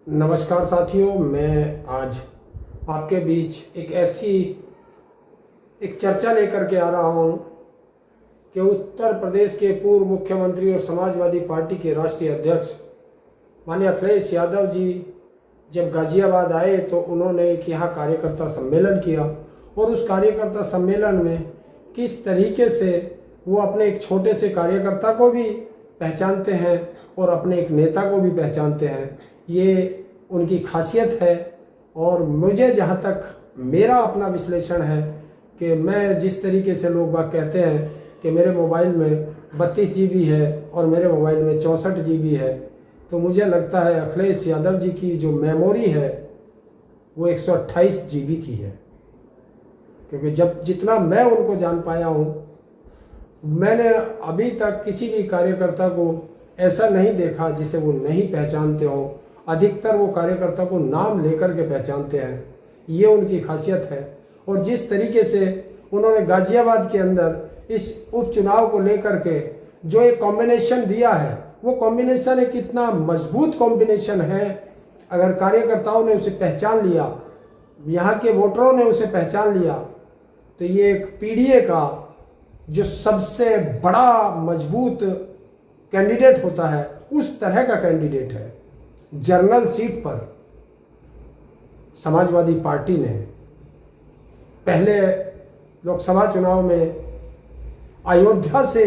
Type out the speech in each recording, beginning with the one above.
नमस्कार साथियों, मैं आज आपके बीच एक चर्चा लेकर के आ रहा हूं कि उत्तर प्रदेश के पूर्व मुख्यमंत्री और समाजवादी पार्टी के राष्ट्रीय अध्यक्ष माननीय अखिलेश यादव जी जब गाजियाबाद आए तो उन्होंने एक यहाँ कार्यकर्ता सम्मेलन किया और उस कार्यकर्ता सम्मेलन में किस तरीके से वो अपने एक छोटे से कार्यकर्ता को भी पहचानते हैं और अपने एक नेता को भी पहचानते हैं, ये उनकी खासियत है। और मुझे जहाँ तक मेरा अपना विश्लेषण है कि मैं जिस तरीके से लोग बाग कहते हैं कि मेरे मोबाइल में 32 GB है और मेरे मोबाइल में 64 GB है, तो मुझे लगता है अखिलेश यादव जी की जो मेमोरी है वो 128 GB की है। क्योंकि जितना मैं उनको जान पाया हूँ, मैंने अभी तक किसी भी कार्यकर्ता को ऐसा नहीं देखा जिसे वो नहीं पहचानते हो। अधिकतर वो कार्यकर्ता को नाम लेकर के पहचानते हैं, ये उनकी खासियत है। और जिस तरीके से उन्होंने गाजियाबाद के अंदर इस उपचुनाव को लेकर के जो एक कॉम्बिनेशन दिया है, वो कॉम्बिनेशन एक कितना मजबूत कॉम्बिनेशन है। अगर कार्यकर्ताओं ने उसे पहचान लिया, यहाँ के वोटरों ने उसे पहचान लिया, तो ये एक पीडीए का जो सबसे बड़ा मजबूत कैंडिडेट होता है, उस तरह का कैंडिडेट है। जनरल सीट पर समाजवादी पार्टी ने पहले लोकसभा चुनाव में अयोध्या से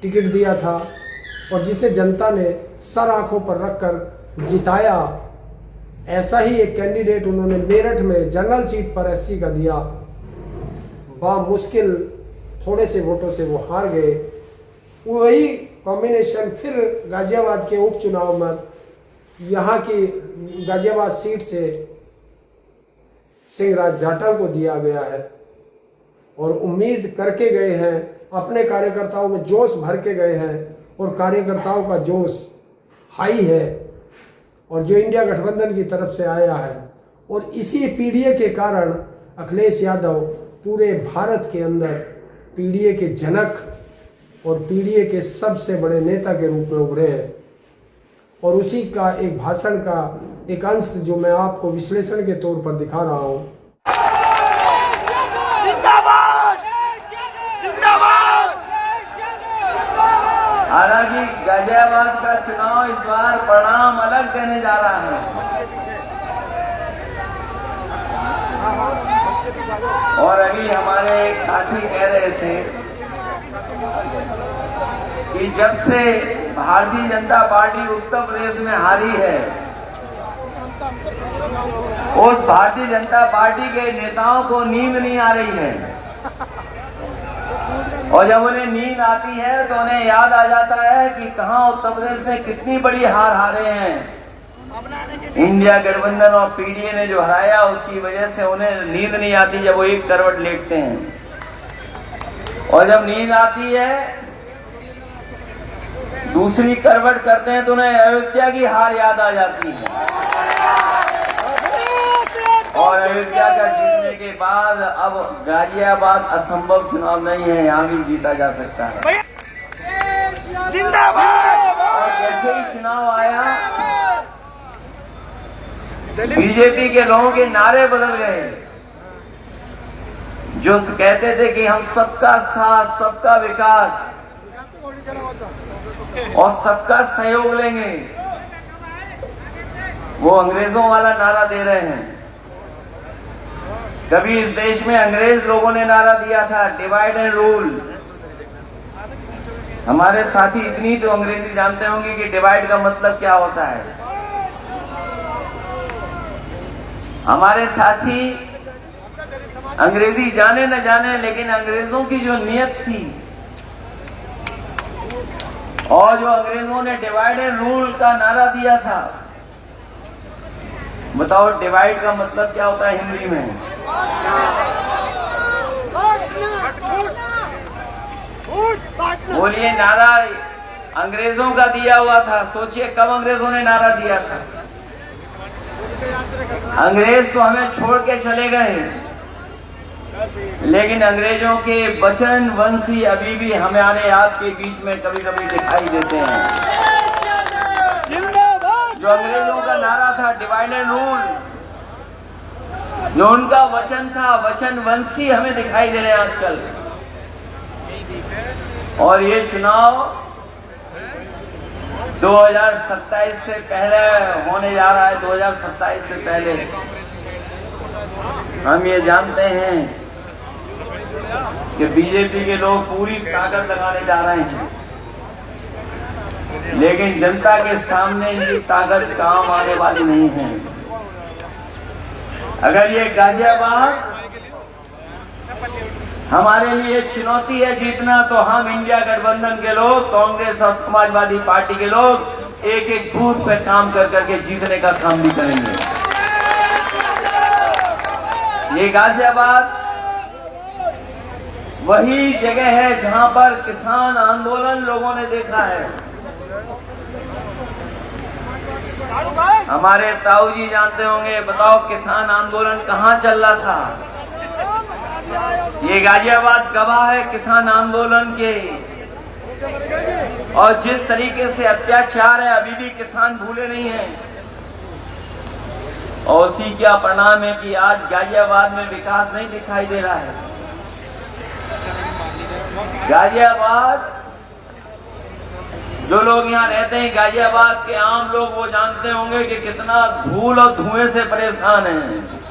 टिकट दिया था और जिसे जनता ने सर आंखों पर रखकर जिताया, ऐसा ही एक कैंडिडेट उन्होंने मेरठ में जनरल सीट पर एससी का दिया। मुश्किल थोड़े से वोटों से वो हार गए। वही कॉम्बिनेशन फिर गाजियाबाद के उपचुनाव में यहाँ की गाजियाबाद सीट से सिंहराज जाटव को दिया गया है। और उम्मीद करके गए हैं, अपने कार्यकर्ताओं में जोश भर के गए हैं और कार्यकर्ताओं का जोश हाई है। और जो इंडिया गठबंधन की तरफ से आया है, और इसी पीडीए के कारण अखिलेश यादव पूरे भारत के अंदर पीडीए के जनक और पीडीए के सबसे बड़े नेता के रूप में उभरे हैं। और उसी का एक भाषण का एक अंश जो मैं आपको विश्लेषण के तौर पर दिखा रहा हूँ। हालांकि गाजियाबाद का चुनाव इस बार परिणाम अलग देने जा रहा है। और अभी हमारे एक साथी कह रहे थे कि जब से भारतीय जनता पार्टी उत्तर प्रदेश में हारी है, उस भारतीय जनता पार्टी के नेताओं को नींद नहीं आ रही है। और जब उन्हें नींद आती है तो उन्हें याद आ जाता है कि कहां उत्तर प्रदेश में कितनी बड़ी हार हारे हैं। इंडिया गठबंधन और पीडीए ने जो हराया, उसकी वजह से उन्हें नींद नहीं आती जब वो एक करवट लेटते हैं। और जब नींद आती है, दूसरी करवट करते हैं तो उन्हें अयोध्या की हार याद आ जाती है। और अयोध्या का जीतने के बाद अब गाजियाबाद असंभव चुनाव नहीं है, यहाँ भी जीता जा सकता है। जिंदाबाद। और जैसे ही चुनाव आया, बीजेपी के लोगों के नारे बदल गए। जो कहते थे कि हम सबका साथ, सबका विकास और सबका सहयोग लेंगे, वो अंग्रेजों वाला नारा दे रहे हैं। कभी इस देश में अंग्रेज लोगों ने नारा दिया था, डिवाइड एंड रूल। हमारे साथी इतनी तो अंग्रेजी जानते होंगे कि डिवाइड का मतलब क्या होता है। हमारे साथी अंग्रेजी जाने न जाने, लेकिन अंग्रेजों की जो नीयत थी और जो अंग्रेजों ने डिवाइड एंड रूल का नारा दिया था, बताओ डिवाइड का मतलब क्या होता है हिंदी में? बोलिए, नारा अंग्रेजों का दिया हुआ था। सोचिए कब अंग्रेजों ने नारा दिया था। अंग्रेज तो हमें छोड़ के चले गए, लेकिन अंग्रेजों के वचन वंशी अभी भी हमारे आपके बीच में कभी कभी दिखाई देते हैं। जो अंग्रेजों का नारा था डिवाइड एंड रूल, जो उनका वचन था, वचन वंशी हमें दिखाई दे रहे हैं आजकल। और ये चुनाव 2027 से पहले होने जा रहा है। 2027 से पहले हम ये जानते हैं कि बीजेपी के लोग पूरी ताकत लगाने जा रहे हैं, लेकिन जनता के सामने इनकी ताकत काम आने वाली नहीं है। अगर ये गाजियाबाद हमारे लिए चुनौती है जीतना, तो हम इंडिया गठबंधन के लोग, कांग्रेस और समाजवादी पार्टी के लोग एक एक बूथ पे काम कर करके जीतने का काम भी करेंगे। ये गाजियाबाद वही जगह है जहां पर किसान आंदोलन लोगों ने देखा है। हमारे ताऊ जी जानते होंगे, बताओ किसान आंदोलन कहां चल रहा था। ये गाजियाबाद गवाह है किसान आंदोलन के, और जिस तरीके से अत्याचार है अभी भी किसान भूले नहीं हैं। और उसी क्या परिणाम है कि आज गाजियाबाद में विकास नहीं दिखाई दे रहा है। गाजियाबाद, जो लोग यहाँ रहते हैं गाजियाबाद के आम लोग, वो जानते होंगे कि कितना धूल और धुएं से परेशान हैं।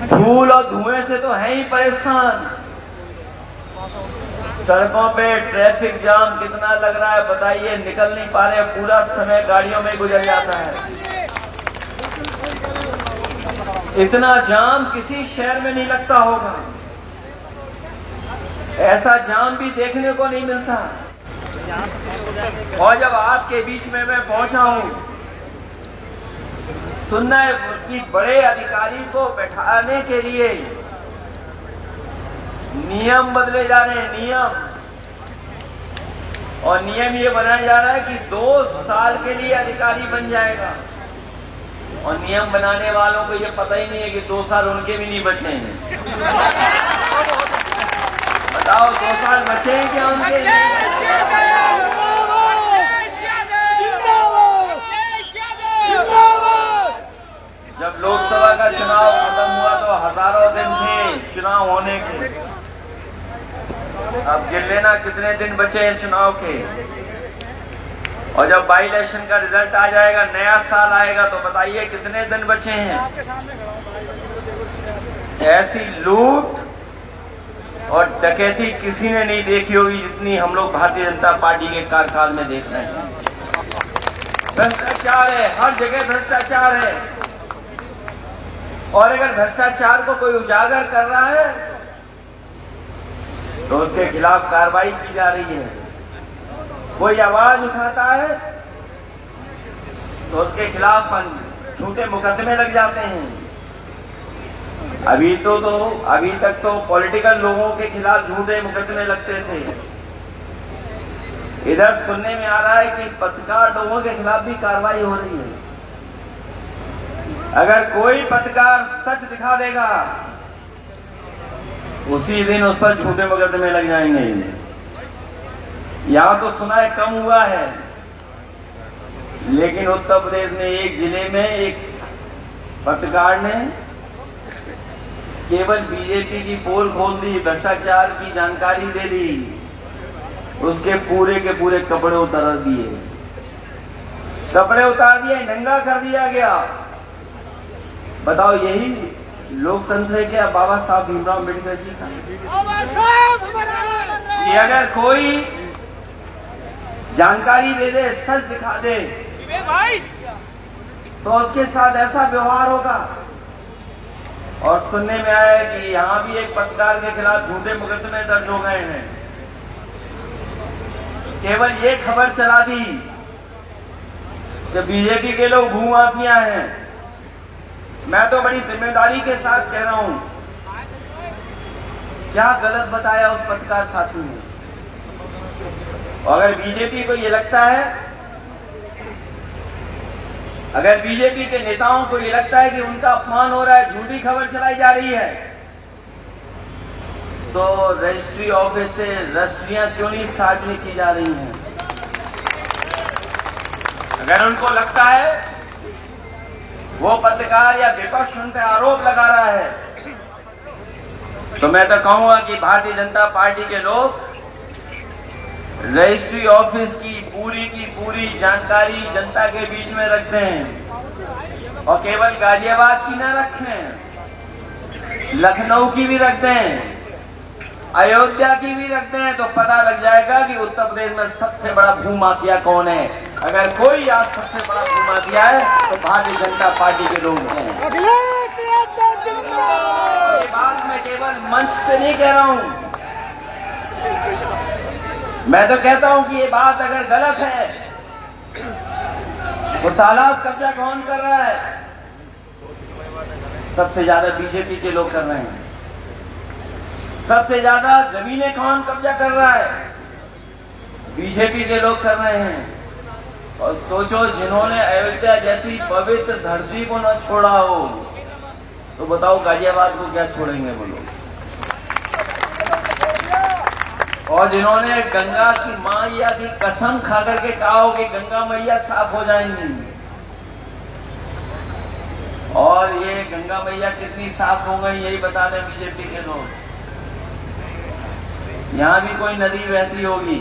धूल और धुएं से तो है ही परेशान। सड़कों पे ट्रैफिक जाम कितना लग रहा है बताइए, निकल नहीं पा रहे, पूरा समय गाड़ियों में गुजर जाता है। इतना जाम किसी शहर में नहीं लगता होगा, ऐसा जाम भी देखने को नहीं मिलता। और जब आपके बीच में मैं पहुंचा हूं, सुनना है कि बड़े अधिकारी को बैठाने के लिए नियम बदले जा रहे हैं, नियम। और नियम ये बनाया जा रहा है कि 2 साल के लिए अधिकारी बन जाएगा। और नियम बनाने वालों को ये पता ही नहीं है कि 2 साल उनके भी नहीं बचे हैं। बताओ 2 साल बचे हैं क्या उनके? जब लोकसभा का चुनाव खत्म हुआ तो हजारों दिन थे चुनाव होने के। अब गिन लेना कितने दिन बचे हैं चुनाव के। और जब बाई इलेक्शन का रिजल्ट आ जाएगा, नया साल आएगा, तो बताइए कितने दिन बचे हैं। ऐसी लूट और डकैती किसी ने नहीं देखी होगी जितनी हम लोग भारतीय जनता पार्टी के कार्यकाल में देख रहे हैं। भ्रष्टाचार है, हर जगह भ्रष्टाचार है। और अगर भ्रष्टाचार को कोई उजागर कर रहा है तो उसके खिलाफ कार्रवाई की जा रही है। कोई आवाज उठाता है तो उसके खिलाफ झूठे मुकदमे लग जाते हैं। अभी तक तो पॉलिटिकल लोगों के खिलाफ झूठे मुकदमे लगते थे। इधर सुनने में आ रहा है कि पत्रकार लोगों के खिलाफ भी कार्रवाई हो रही है। अगर कोई पत्रकार सच दिखा देगा, उसी दिन उस पर झूठे मुकदमे लग जाएंगे। यहां तो सुना है कम हुआ है, लेकिन उत्तर प्रदेश में एक जिले में एक पत्रकार ने केवल बीजेपी की पोल खोल दी, भ्रष्टाचार की जानकारी दे दी, उसके पूरे के पूरे कपड़े उतार दिए, नंगा कर दिया गया। बताओ यही लोकतंत्र है क्या बाबा साहब भीमराव अम्बेडकर जी का? कि अगर कोई जानकारी दे दे, सच दिखा दे, तो उसके साथ ऐसा व्यवहार होगा। और सुनने में आया है कि यहां भी एक पत्रकार के खिलाफ झूठे मुकदमे दर्ज हो गए हैं। केवल ये खबर चला दी कि बीजेपी के लोग भूमाफिया हैं। मैं तो बड़ी जिम्मेदारी के साथ कह रहा हूं, क्या गलत बताया उस पत्रकार साथी ने। अगर बीजेपी को ये लगता है, अगर बीजेपी के नेताओं को ये लगता है कि उनका अपमान हो रहा है, झूठी खबर चलाई जा रही है, तो रजिस्ट्री ऑफिस से रजिस्ट्रियां क्यों नहीं सार्वजनिक की जा रही हैं? अगर उनको लगता है वो पत्रकार या विपक्ष उन पर आरोप लगा रहा है, तो मैं तो कहूंगा कि भारतीय जनता पार्टी के लोग रजिस्ट्री ऑफिस की पूरी जानकारी जनता के बीच में रखते हैं, और केवल गाजियाबाद की ना रखें, लखनऊ की भी रखते हैं, अयोध्या की भी रखते हैं, तो पता लग जाएगा कि उत्तर प्रदेश में सबसे बड़ा भूमाफिया कौन है। अगर कोई आज सबसे बड़ा भूमाफिया है तो भारतीय जनता पार्टी के लोग हैं। ये बात मैं केवल मंच से नहीं कह रहा हूं, मैं तो कहता हूं कि ये बात अगर गलत है तो तालाब कब्जा कौन कर रहा है? सबसे ज्यादा बीजेपी के लोग कर रहे हैं। सबसे ज्यादा जमीनें कौन कब्जा कर रहा है? बीजेपी के लोग कर रहे हैं। और सोचो, जिन्होंने अयोध्या जैसी पवित्र धरती को न छोड़ा हो, तो बताओ गाजियाबाद को क्या छोड़ेंगे वो लोग? और जिन्होंने गंगा की मैया की कसम खा करके कहा हो कि गंगा मैया साफ हो जाएंगी, और ये गंगा मैया कितनी साफ हो गई यही बता दें बीजेपी के लोग। यहां भी कोई नदी बहती होगी,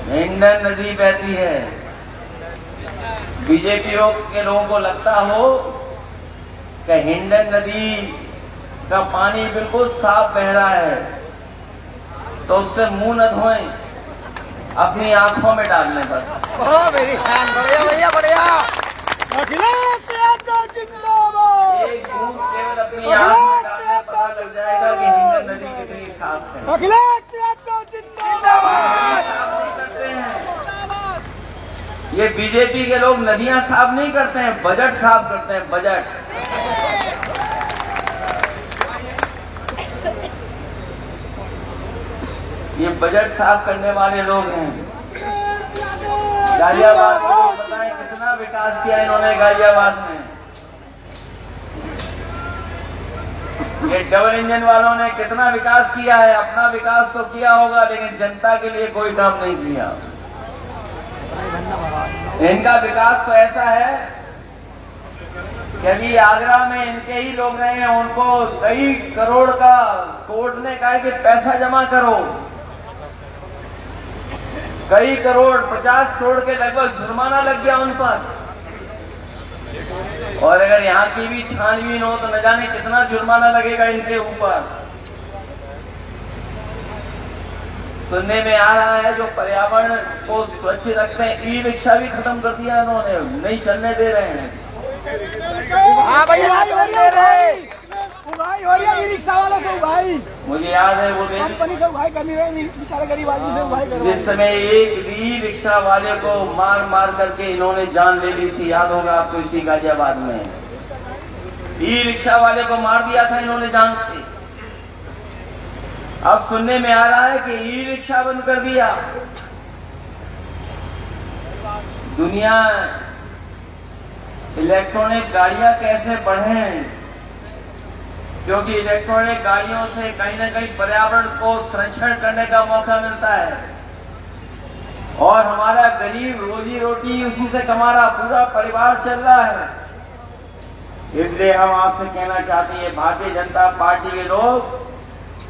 हिंडन नदी बहती है। बीजेपी के लोगों को लगता हो कि हिंडन नदी का पानी बिल्कुल साफ बह रहा है, तो उससे मुंह न धोएं, अपनी आंखों में डाल लें बस। बढ़िया भैया बढ़िया। अखिलेश यादव जिंदाबाद। एक बूंद केवल अपनी आंख में डालने पता लग जाएगा कि हिंडन नदी कितनी साफ है। अखिलेश यादव जिंदाबाद। साफ नहीं करते हैं ये बीजेपी के लोग, नदियां साफ नहीं करते हैं, बजट साफ करते हैं, बजट। ये बजट साफ करने वाले लोग हैं। गाजियाबाद को बताएं कितना विकास किया इन्होंने गाजियाबाद में। ये डबल इंजन वालों ने कितना विकास किया है। अपना विकास तो किया होगा, लेकिन जनता के लिए कोई काम नहीं किया। इनका विकास तो ऐसा है कि अभी आगरा में इनके ही लोग रहे हैं, उनको कई करोड़ का कोर्ट ने कहा कि पैसा जमा करो, कई करोड़ 50 करोड़ के लगभग जुर्माना लग गया उन पर। और अगर यहाँ की भी छानबीन हो तो न जाने कितना जुर्माना लगेगा इनके ऊपर। सुनने में आ रहा है जो पर्यावरण को स्वच्छ रखते हैं, ई रिक्शा भी खत्म कर दिया इन्होंने, नहीं चलने दे रहे हैं। हाँ भैया दे रहे, उगाई हो रही है ई रिक्शा वालों से उगाई। मुझे याद है वो दिन कंपनी से उगाई कर रहे हैं, बेचारे गरीब आदमी से उगाई कर रहे हैं। जिस समय एक ई रिक्शा वाले को मार मार करके इन्होंने जान ले ली थी, याद होगा आपको, इसी गाजियाबाद में ई रिक्शा वाले को मार दिया था इन्होंने जान से। अब सुनने में आ रहा है कि ई रिक्शा बंद कर दिया। दुनिया इलेक्ट्रॉनिक गाड़ियां कैसे बढ़ें, क्योंकि इलेक्ट्रॉनिक गाड़ियों से कहीं न कहीं पर्यावरण को संरक्षण करने का मौका मिलता है, और हमारा गरीब रोजी रोटी उसी से कमा रहा, पूरा परिवार चल रहा है। इसलिए हम आपसे कहना चाहते हैं, भारतीय जनता पार्टी के लोग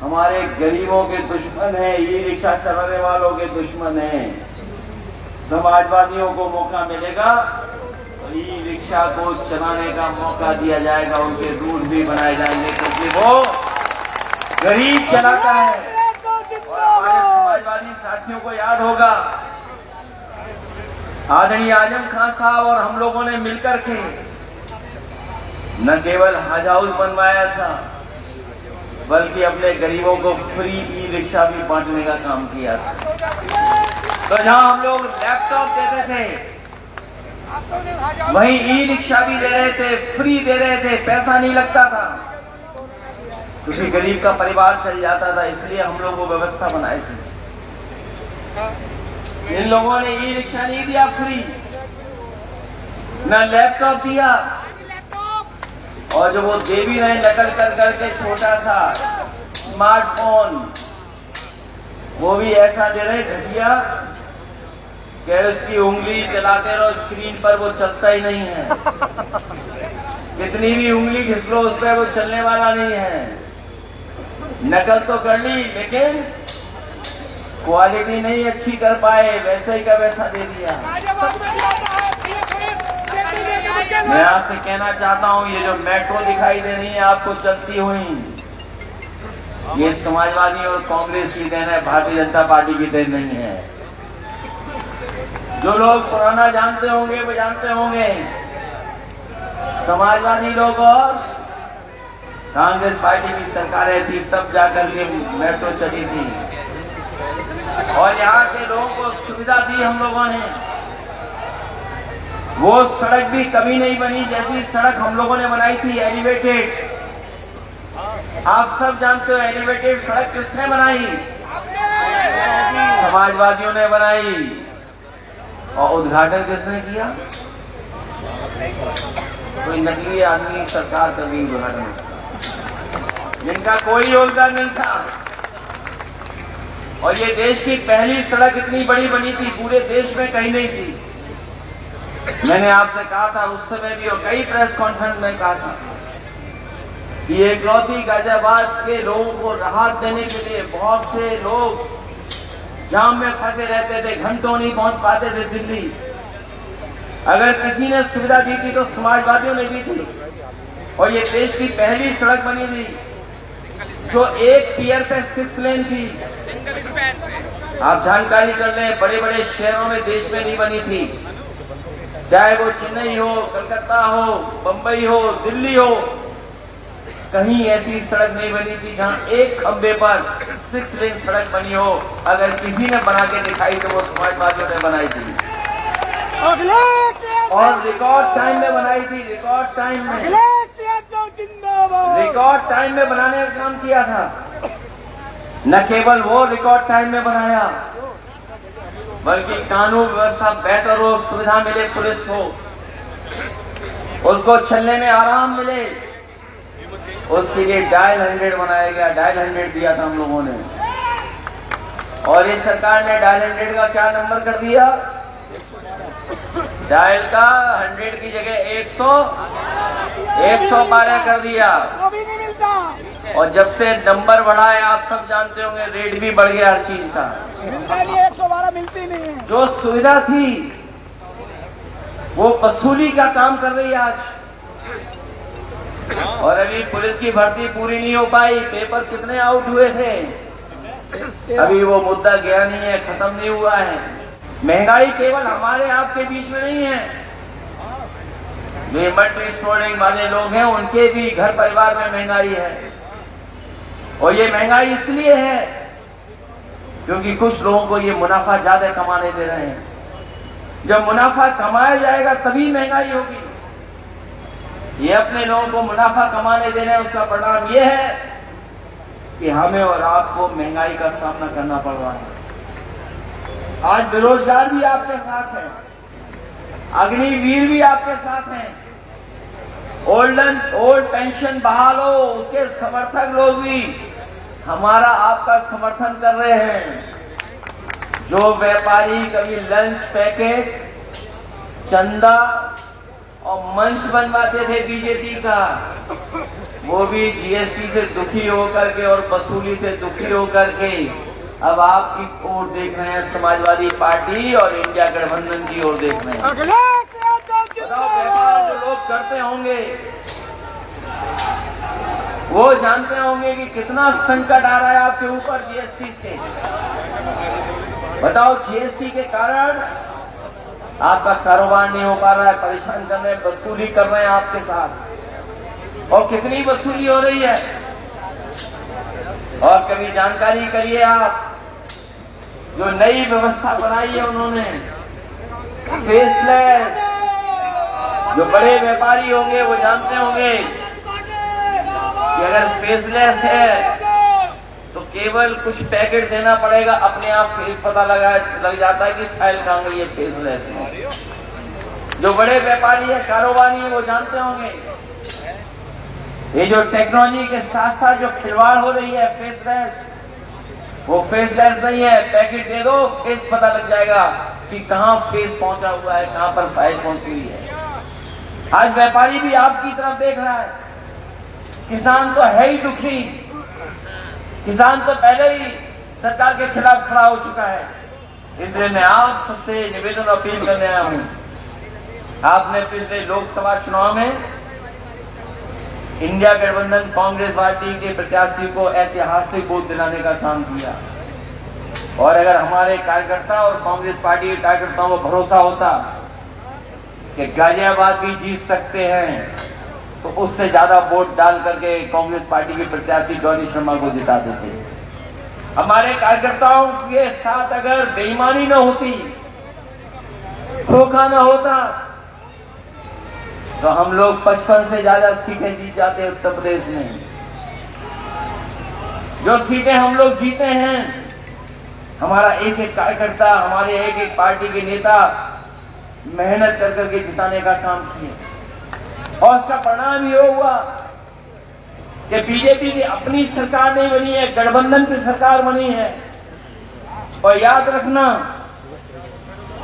हमारे गरीबों के दुश्मन हैं, ई रिक्शा चलाने वालों के दुश्मन हैं। समाजवादियों को मौका मिलेगा तो ई रिक्शा को चलाने का मौका दिया जाएगा, उनके रूट भी बनाए जाएंगे, क्योंकि वो गरीब चलाता है। और हमारे समाजवादी साथियों को याद होगा, आदरणीय आजम खान साहब और हम लोगों ने मिलकर के न केवल हज हाउस बनवाया था, बल्कि अपने गरीबों को फ्री ई रिक्शा भी बांटने का काम किया था। तो जहां हम लोग लैपटॉप देते थे, वहीं ई रिक्शा भी दे रहे थे, फ्री दे रहे थे, पैसा नहीं लगता था, क्योंकि गरीब का परिवार चल जाता था। इसलिए हम लोग वो व्यवस्था बनाई थी। इन लोगों ने ई रिक्शा नहीं दिया फ्री, न लैपटॉप दिया, और जो वो दे भी रहे नकल कर करके छोटा सा स्मार्टफोन, वो भी ऐसा दे रहे घटिया कि उसकी उंगली चलाते रहो स्क्रीन पर, वो चलता ही नहीं है। कितनी भी उंगली घिसलो उस पर, वो चलने वाला नहीं है। नकल तो कर ली लेकिन क्वालिटी नहीं अच्छी कर पाए, वैसे ही का वैसा दे दिया। मैं आपसे कहना चाहता हूं, ये जो मेट्रो दिखाई दे रही है आपको चलती हुई, ये समाजवादी और कांग्रेस की देन है, भारतीय जनता पार्टी की देन नहीं है। जो लोग पुराना जानते होंगे वो जानते होंगे, समाजवादी लोग और कांग्रेस पार्टी की सरकारें थी तब जाकर के मेट्रो चली थी और यहाँ के लोगों को सुविधा दी हम लोगों ने। वो सड़क भी कभी नहीं बनी जैसी सड़क हम लोगों ने बनाई थी, एलिवेटेड। आप सब जानते हो एलिवेटेड सड़क किसने बनाई? समाजवादियों ने बनाई। और उद्घाटन किसने किया? कोई नकली आदमी सरकार कर गई उद्घाटन, जिनका कोई योगदान नहीं था। और ये देश की पहली सड़क इतनी बड़ी बनी थी, पूरे देश में कहीं नहीं थी। मैंने आपसे कहा था उस समय भी और कई प्रेस कॉन्फ्रेंस में कहा था कि ये इकलौती गाजियाबाद के लोगों को राहत देने के लिए बहुत से लोग जाम में फंसे रहते थे, घंटों नहीं पहुंच पाते थे दिल्ली। अगर किसी ने सुविधा दी थी तो समाजवादियों ने दी थी। और ये देश की पहली सड़क बनी थी जो एक पियर पे 6 लेन थी। आप जानकारी कर लें, बड़े बड़े शहरों में देश में नहीं बनी थी, चाहे वो चेन्नई हो, कलकत्ता हो, बंबई हो, दिल्ली हो, कहीं ऐसी सड़क नहीं बनी थी जहां एक खंबे पर 6 लेन सड़क बनी हो। अगर किसी ने बना के दिखाई तो वो समाजवादियों ने बनाई थी और रिकॉर्ड टाइम में बनाई थी। रिकॉर्ड टाइम में, रिकॉर्ड टाइम में बनाने का काम किया था। न केवल वो रिकॉर्ड टाइम में बनाया, बल्कि कानून व्यवस्था बेहतर हो, सुविधा मिले पुलिस को, उसको चलने में आराम मिले, उसके लिए डायल 100 बनाया गया। डायल 100 दिया था हम लोगों ने और इस सरकार ने डायल 100 का क्या नंबर कर दिया? डायल का 100 की जगह 112 कर दिया। वो भी नहीं मिलता। और जब से नंबर बढ़ा है आप सब जानते होंगे, रेट भी बढ़ गया हर चीज का। मिलता नहीं, 112 मिलती नहीं है। जो सुविधा थी वो वसूली का काम कर रही है आज। और अभी पुलिस की भर्ती पूरी नहीं हो पाई। पेपर कितने आउट हुए थे, अभी वो मुद्दा गया नहीं है, खत्म नहीं हुआ है। महंगाई केवल हमारे आपके बीच में नहीं है, जो मल्टी स्टोरिंग वाले लोग हैं उनके भी घर परिवार में महंगाई है। और ये महंगाई इसलिए है क्योंकि कुछ लोगों को ये मुनाफा ज्यादा कमाने दे रहे हैं। जब मुनाफा कमाया जाएगा तभी महंगाई होगी। ये अपने लोगों को मुनाफा कमाने दे रहे हैं, उसका परिणाम ये है कि हमें और आपको महंगाई का सामना करना पड़ रहा है। आज बेरोजगार भी आपके साथ हैं, अग्निवीर भी आपके साथ हैं, ओल्ड पेंशन बहाल हो उसके समर्थक लोग भी हमारा आपका समर्थन कर रहे हैं। जो व्यापारी कभी लंच पैकेट, चंदा और मंच बनवाते थे बीजेपी का, वो भी जीएसटी से दुखी होकर के और वसूली से दुखी होकर के अब आपकी ओर देख रहे हैं, समाजवादी पार्टी और इंडिया गठबंधन की ओर देख रहे हैं। व्यापार जो लोग करते होंगे वो जानते होंगे कि कितना संकट आ रहा है आपके ऊपर जीएसटी से। बताओ, जीएसटी के कारण आपका कारोबार नहीं हो पा रहा है, परेशान कर रहे हैं, वसूली कर रहे हैं आपके साथ। और कितनी वसूली हो रही है। और कभी जानकारी करिए आप, जो नई व्यवस्था बनाई है उन्होंने फेसलेस, जो बड़े व्यापारी होंगे वो जानते होंगे कि अगर फेसलेस है तो केवल कुछ पैकेट देना पड़ेगा, अपने आप फेस पता लग जाता है कि फाइल कहां गई है, फेसलेस है। जो बड़े व्यापारी है, कारोबारी है, वो जानते होंगे ये जो टेक्नोलॉजी के साथ साथ जो खिलवाड़ हो रही है फेसलेस, वो फेसलेस नहीं है, पैकेट दे दो, फेस पता लग जाएगा कि कहां फेस पहुंचा हुआ है, कहां पर फाइल पहुंची हुई है। आज व्यापारी भी आपकी तरफ देख रहा है, किसान तो है ही दुखी, किसान तो पहले ही सरकार के खिलाफ खड़ा हो चुका है। इसलिए मैं आप सबसे निवेदन और अपील करने आया हूं। आपने पिछले लोकसभा चुनाव में इंडिया गठबंधन कांग्रेस पार्टी के प्रत्याशी को ऐतिहासिक वोट दिलाने का काम किया, और अगर हमारे कार्यकर्ता और कांग्रेस पार्टी के कार्यकर्ताओं को भरोसा होता कि गाजियाबाद भी जीत सकते हैं, तो उससे ज्यादा वोट डाल करके कांग्रेस पार्टी के प्रत्याशी गौरी शर्मा को जिता देते। हमारे कार्यकर्ताओं के साथ अगर बेईमानी न होती, धोखा न होता, तो हम लोग 55 से ज्यादा सीटें जीत जाते उत्तर प्रदेश में। जो सीटें हम लोग जीते हैं, हमारा एक एक कार्यकर्ता, हमारे एक एक पार्टी के नेता मेहनत कर करके जिताने का काम किए, और उसका परिणाम ये हुआ कि बीजेपी की अपनी सरकार नहीं बनी है, गठबंधन की सरकार बनी है। और याद रखना,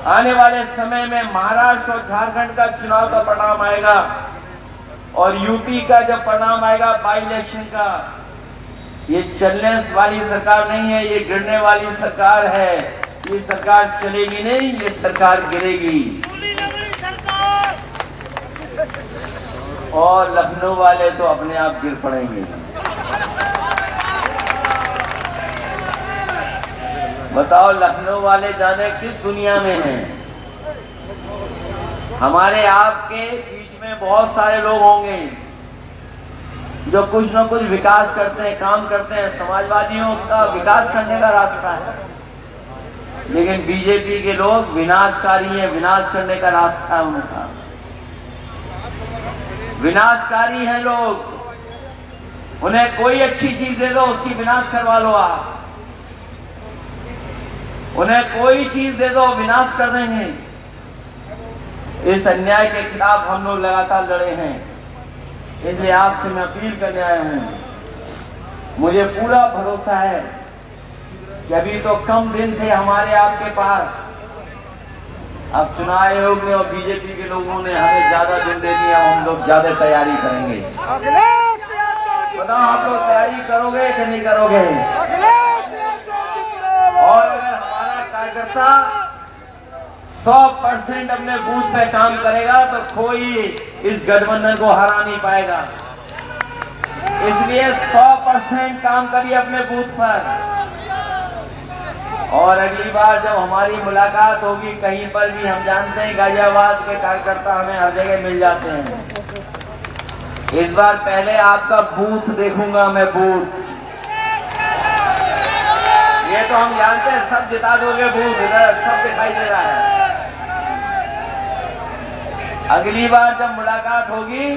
आने वाले समय में महाराष्ट्र और झारखंड का चुनाव का परिणाम आएगा, और यूपी का जब परिणाम आएगा बाई इलेक्शन का, ये चलने वाली सरकार नहीं है, ये गिरने वाली सरकार है। ये सरकार चलेगी नहीं, ये सरकार गिरेगी। और लखनऊ वाले तो अपने आप गिर पड़ेंगे। बताओ, लखनऊ वाले जाने किस दुनिया में हैं। हमारे आपके बीच में बहुत सारे लोग होंगे जो कुछ न कुछ विकास करते हैं, काम करते हैं। समाजवादियों का विकास करने का रास्ता है, लेकिन बीजेपी के लोग विनाशकारी हैं, विनाश करने का रास्ता है उनका। विनाशकारी हैं लोग, उन्हें कोई अच्छी चीज दे दो, उसकी विनाश करवा लो आप। उन्हें कोई चीज दे दो, विनाश कर देंगे। इस अन्याय के खिलाफ हम लोग लगातार लड़े हैं, इसलिए आपसे मैं अपील करने आया हूं। मुझे पूरा भरोसा है कि अभी तो कम दिन थे हमारे आपके पास, अब चुनाव आयोग ने और बीजेपी के लोगों ने हमें ज्यादा दिन दे दिया, हम लोग ज्यादा तैयारी करेंगे। बताओ, आप लोग तैयारी करोगे कि नहीं करोगे? और अगर हमारा कार्यकर्ता 100% अपने बूथ पे काम करेगा तो कोई इस गठबंधन को हरा नहीं पाएगा। इसलिए 100% काम करिए अपने बूथ पर। और अगली बार जब हमारी मुलाकात होगी कहीं पर भी, हम जानते हैं गाजियाबाद के कार्यकर्ता हमें हर जगह मिल जाते हैं। इस बार पहले आपका बूथ देखूंगा मैं, बूथ। ये तो हम जानते हैं सब जिता दोगे बूथ, इधर सब दिखाई दे रहा है। अगली बार जब मुलाकात होगी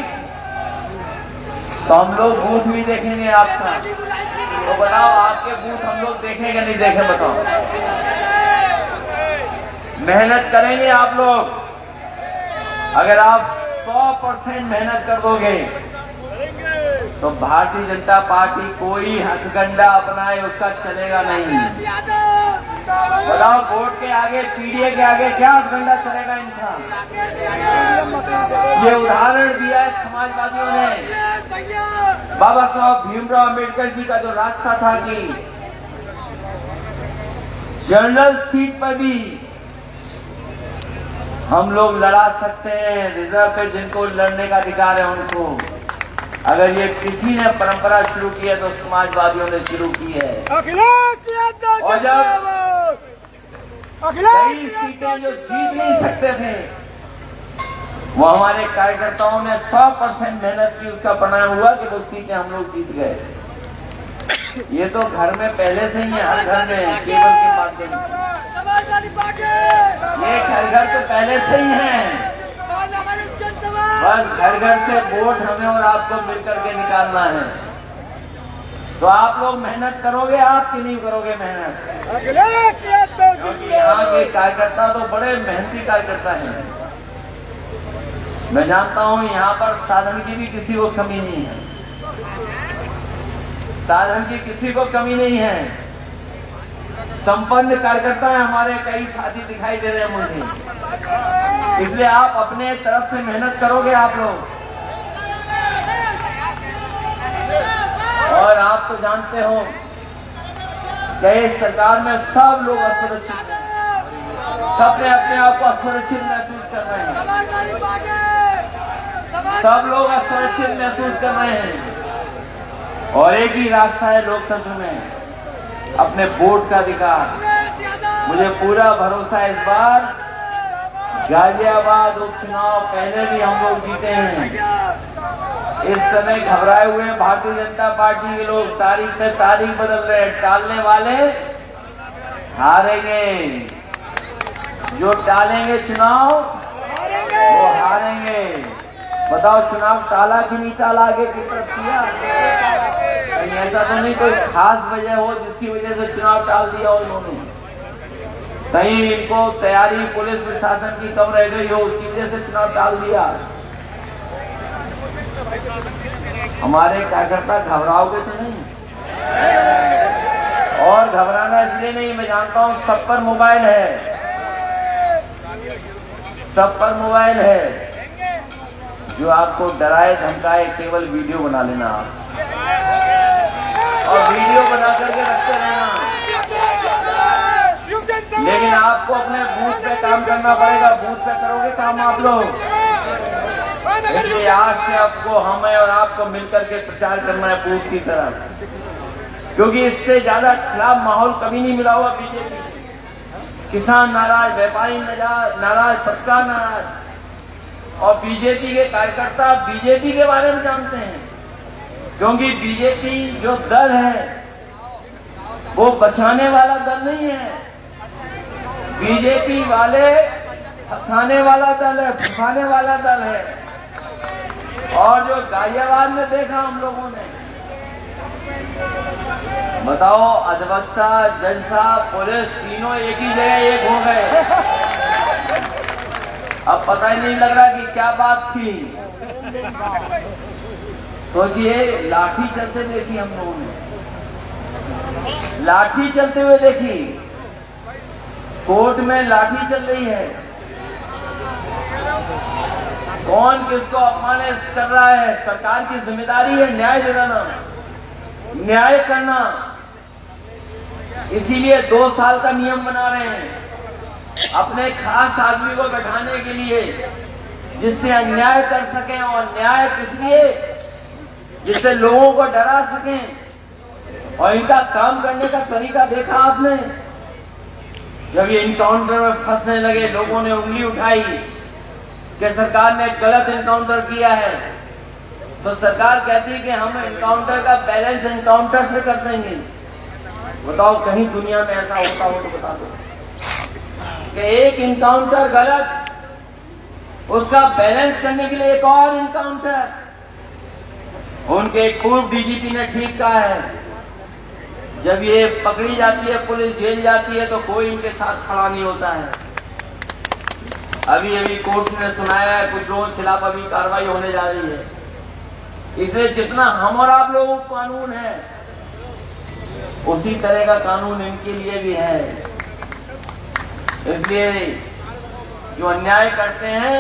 तो हम लोग बूथ भी देखेंगे आपका। तो बताओ, आपके बूथ हम लोग देखेंगे नहीं देखें? बताओ, मेहनत करेंगे आप लोग। अगर आप 100% मेहनत कर दोगे तो भारतीय जनता पार्टी कोई हथकंडा अपनाए उसका चलेगा नहीं। बताओ, वोट के आगे, पीडीए के आगे क्या हथकंडा चलेगा इनका? ये उदाहरण दिया है समाजवादियों ने। बाबा साहब भीमराव अम्बेडकर जी का जो रास्ता था कि जनरल सीट पर भी हम लोग लड़ा सकते हैं, रिजर्व पे जिनको लड़ने का अधिकार है उनको। अगर ये किसी ने परंपरा शुरू की है तो समाजवादियों ने शुरू की है। और जब कई सीटें जो जीत नहीं सकते थे, वो हमारे कार्यकर्ताओं ने 100% मेहनत की, उसका परिणाम हुआ कि वो सीटें हम लोग जीत गए। ये तो घर में पहले से ही है, हर घर में केबल के माध्यम से ये घर तो पहले से ही है। बस घर घर से वोट हमें और आपको मिलकर के निकालना है। तो आप लोग मेहनत करोगे, आप कि नहीं करोगे मेहनत? क्योंकि यहाँ के कार्यकर्ता तो बड़े मेहनती कार्यकर्ता हैं। मैं जानता हूँ यहाँ पर साधन की भी किसी को कमी नहीं है, साधन की किसी को कमी नहीं है। संपन्न कार्यकर्ता है, हमारे कई साथी दिखाई दे रहे हैं मुझे। इसलिए आप अपने तरफ से मेहनत करोगे आप लोग, और आप तो जानते हो कि सरकार में सब लोग असुरक्षित हैं, सबने अपने आप को असुरक्षित महसूस कर रहे हैं, सब लोग असुरक्षित महसूस कर रहे हैं। और एक ही रास्ता है लोकतंत्र में, अपने वोट का अधिकार। मुझे पूरा भरोसा है इस बार गाजियाबाद उपचुनाव पहले भी हम लोग जीते हैं। इस समय घबराए हुए हैं भारतीय जनता पार्टी के लोग, तारीख पे तारीख बदल रहे हैं। टालने वाले हारेंगे, जो टालेंगे चुनाव वो हारेंगे। बताओ चुनाव टाला कि नहीं टाला, आगे की तरफ किया? कहीं ऐसा तो नहीं कोई खास वजह हो जिसकी वजह से चुनाव टाल दिया हो उन्होंने? कहीं इनको तैयारी पुलिस प्रशासन की कम रह गई हो, उसकी वजह से चुनाव टाल दिया? हमारे कार्यकर्ता घबराओगे तो नहीं? और घबराना इसलिए नहीं, मैं जानता हूं सब पर मोबाइल है, सब पर मोबाइल है। जो आपको डराए धमकाए केवल वीडियो बना लेना आप, और वीडियो बना करके रखते रहना। लेकिन आपको अपने बूथ पे काम करना पड़ेगा, बूथ पे करोगे काम आप लोग। इसलिए आज से आपको, हमें और आपको मिलकर के प्रचार करना है बूथ की तरफ, क्योंकि इससे ज्यादा खिलाफ माहौल कभी नहीं मिला हुआ बीजेपी। किसान नाराज, व्यापारी नाराज, पत्रकार नाराज, और बीजेपी के कार्यकर्ता बीजेपी के बारे में जानते हैं, क्योंकि बीजेपी जो दल है वो बचाने वाला दल नहीं है। बीजेपी वाले फंसाने वाला दल है, फंसाने वाला दल है। और जो गाजियाबाद में देखा हम लोगों ने, बताओ अधिवक्ता, जज साहब, पुलिस तीनों एक ही जगह एक हो गए। अब पता ही नहीं लग रहा कि क्या बात थी। सोचिए, लाठी चलते देखी हम लोगों ने, लाठी चलते हुए देखी, कोर्ट में लाठी चल रही है। कौन किसको अपमानित कर रहा है? सरकार की जिम्मेदारी है न्याय दिलाना, न्याय करना। इसीलिए 2 साल का नियम बना रहे हैं अपने खास आदमी को बैठाने के लिए, जिससे अन्याय कर सकें, और न्याय किस लिए? जिससे लोगों को डरा सकें। और इनका काम करने का तरीका देखा आपने, जब ये इनकाउंटर में फंसने लगे, लोगों ने उंगली उठाई कि सरकार ने गलत इनकाउंटर किया है, तो सरकार कहती है कि हम इनकाउंटर का बैलेंस इनकाउंटर से कर देंगे। बताओ कहीं दुनिया में ऐसा होता हो तो बता दो कि एक इनकाउंटर गलत, उसका बैलेंस करने के लिए एक और इनकाउंटर। उनके एक पूर्व डीजीपी ने ठीक कहा है, जब ये पकड़ी जाती है, पुलिस जेल जाती है, तो कोई इनके साथ खड़ा नहीं होता है। अभी कोर्ट ने सुनाया है कुछ लोगों के खिलाफ अभी कार्रवाई होने जा रही है। इसलिए जितना हम और आप लोगों को कानून है, उसी तरह का कानून इनके लिए भी है। इसलिए जो अन्याय करते हैं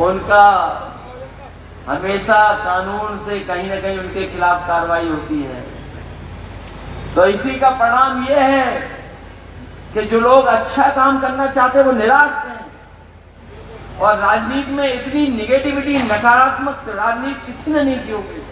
उनका हमेशा कानून से कहीं न कहीं उनके खिलाफ कार्रवाई होती है। तो इसी का परिणाम ये है कि जो लोग अच्छा काम करना चाहते हैं वो निराश हैं। और राजनीति में इतनी निगेटिविटी, नकारात्मक राजनीति किसी ने नहीं की होगी।